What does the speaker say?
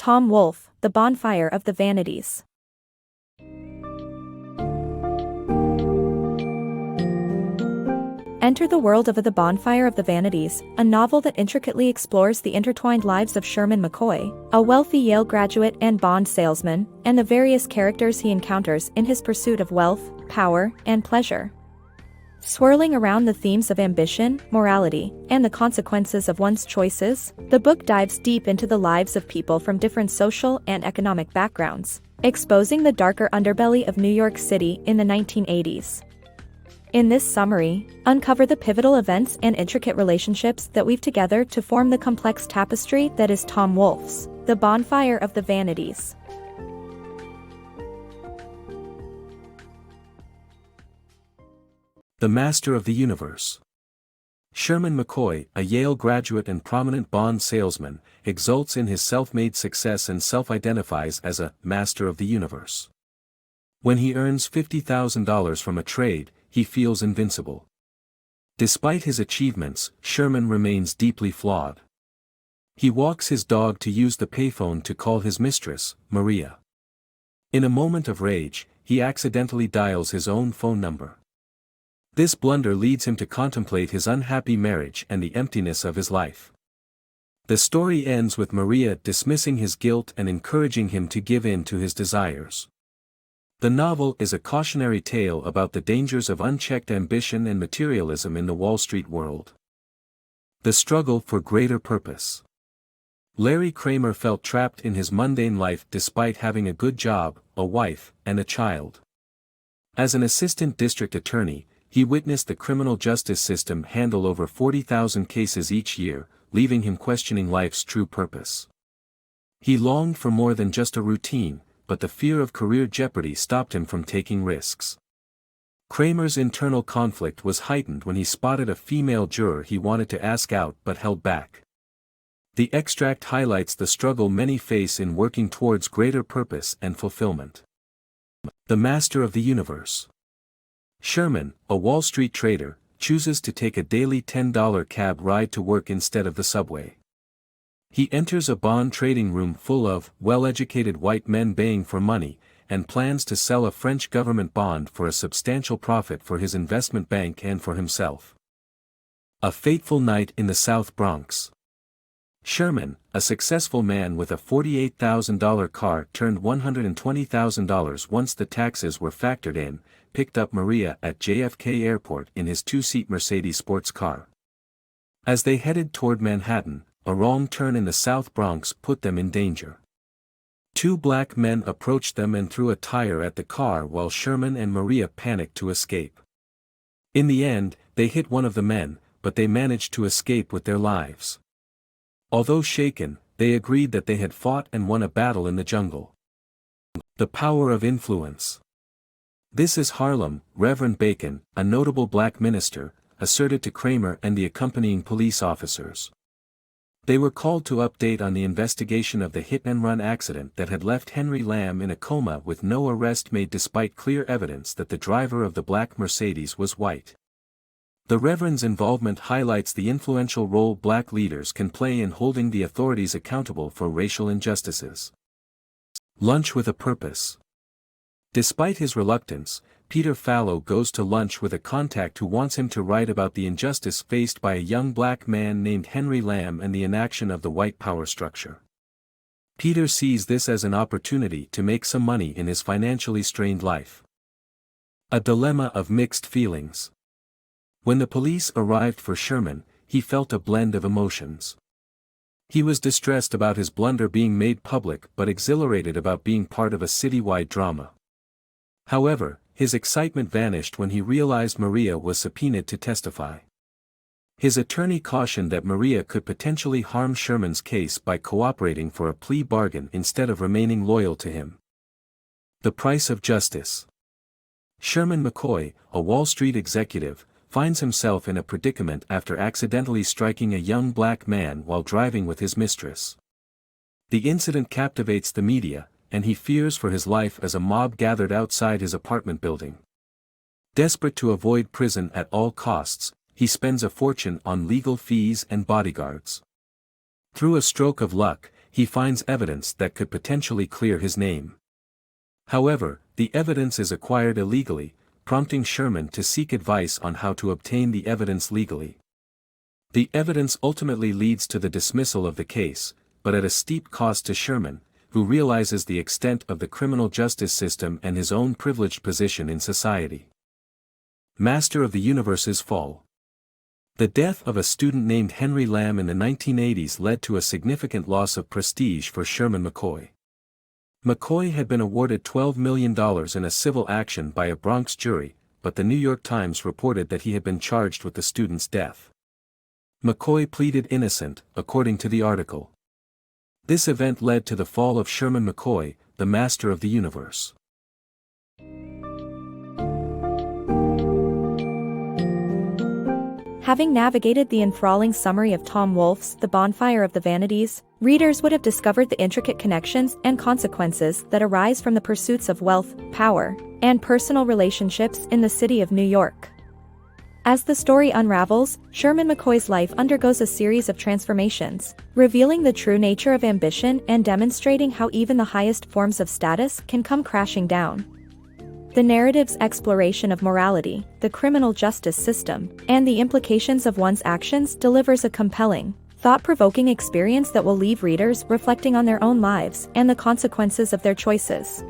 Tom Wolfe, The Bonfire of the Vanities. Enter the world of The Bonfire of the Vanities, a novel that intricately explores the intertwined lives of Sherman McCoy, a wealthy Yale graduate and bond salesman, and the various characters he encounters in his pursuit of wealth, power, and pleasure. Swirling around the themes of ambition, morality, and the consequences of one's choices, the book dives deep into the lives of people from different social and economic backgrounds, exposing the darker underbelly of New York City in the 1980s. In this summary, uncover the pivotal events and intricate relationships that weave together to form the complex tapestry that is Tom Wolfe's The Bonfire of the Vanities. The Master of the Universe. Sherman McCoy, a Yale graduate and prominent bond salesman, exults in his self-made success and self-identifies as a master of the universe. When he earns $50,000 from a trade, he feels invincible. Despite his achievements, Sherman remains deeply flawed. He walks his dog to use the payphone to call his mistress, Maria. In a moment of rage, he accidentally dials his own phone number. This blunder leads him to contemplate his unhappy marriage and the emptiness of his life. The story ends with Maria dismissing his guilt and encouraging him to give in to his desires. The novel is a cautionary tale about the dangers of unchecked ambition and materialism in the Wall Street world. The struggle for greater purpose. Larry Kramer felt trapped in his mundane life despite having a good job, a wife, and a child. As an assistant district attorney, he witnessed the criminal justice system handle over 40,000 cases each year, leaving him questioning life's true purpose. He longed for more than just a routine, but the fear of career jeopardy stopped him from taking risks. Kramer's internal conflict was heightened when he spotted a female juror he wanted to ask out but held back. The extract highlights the struggle many face in working towards greater purpose and fulfillment. The Master of the Universe. Sherman, a Wall Street trader, chooses to take a daily $10 cab ride to work instead of the subway. He enters a bond trading room full of well-educated white men baying for money, and plans to sell a French government bond for a substantial profit for his investment bank and for himself. A fateful night in the South Bronx. Sherman, a successful man with a $48,000 car turned $120,000 once the taxes were factored in, picked up Maria at JFK Airport in his two-seat Mercedes sports car. As they headed toward Manhattan, a wrong turn in the South Bronx put them in danger. Two black men approached them and threw a tire at the car while Sherman and Maria panicked to escape. In the end, they hit one of the men, but they managed to escape with their lives. Although shaken, they agreed that they had fought and won a battle in the jungle. The Power of Influence. This is Harlem, Reverend Bacon, a notable black minister, asserted to Kramer and the accompanying police officers. They were called to update on the investigation of the hit-and-run accident that had left Henry Lamb in a coma with no arrest made despite clear evidence that the driver of the black Mercedes was white. The Reverend's involvement highlights the influential role black leaders can play in holding the authorities accountable for racial injustices. Lunch with a Purpose. Despite his reluctance, Peter Fallow goes to lunch with a contact who wants him to write about the injustice faced by a young black man named Henry Lamb and the inaction of the white power structure. Peter sees this as an opportunity to make some money in his financially strained life. A dilemma of mixed feelings. When the police arrived for Sherman, he felt a blend of emotions. He was distressed about his blunder being made public but exhilarated about being part of a citywide drama. However, his excitement vanished when he realized Maria was subpoenaed to testify. His attorney cautioned that Maria could potentially harm Sherman's case by cooperating for a plea bargain instead of remaining loyal to him. The Price of Justice. Sherman McCoy, a Wall Street executive, finds himself in a predicament after accidentally striking a young black man while driving with his mistress. The incident captivates the media, and he fears for his life as a mob gathered outside his apartment building. Desperate to avoid prison at all costs, he spends a fortune on legal fees and bodyguards. Through a stroke of luck, he finds evidence that could potentially clear his name. However, the evidence is acquired illegally, prompting Sherman to seek advice on how to obtain the evidence legally. The evidence ultimately leads to the dismissal of the case, but at a steep cost to Sherman, who realizes the extent of the criminal justice system and his own privileged position in society. Master of the Universe's fall. The death of a student named Henry Lamb in the 1980s led to a significant loss of prestige for Sherman McCoy. McCoy had been awarded $12 million in a civil action by a Bronx jury, but the New York Times reported that he had been charged with the student's death. McCoy pleaded innocent, according to the article. This event led to the fall of Sherman McCoy, the Master of the Universe. Having navigated the enthralling summary of Tom Wolfe's The Bonfire of the Vanities, readers would have discovered the intricate connections and consequences that arise from the pursuits of wealth, power, and personal relationships in the city of New York. As the story unravels, Sherman McCoy's life undergoes a series of transformations, revealing the true nature of ambition and demonstrating how even the highest forms of status can come crashing down. The narrative's exploration of morality, the criminal justice system, and the implications of one's actions delivers a compelling, thought-provoking experience that will leave readers reflecting on their own lives and the consequences of their choices.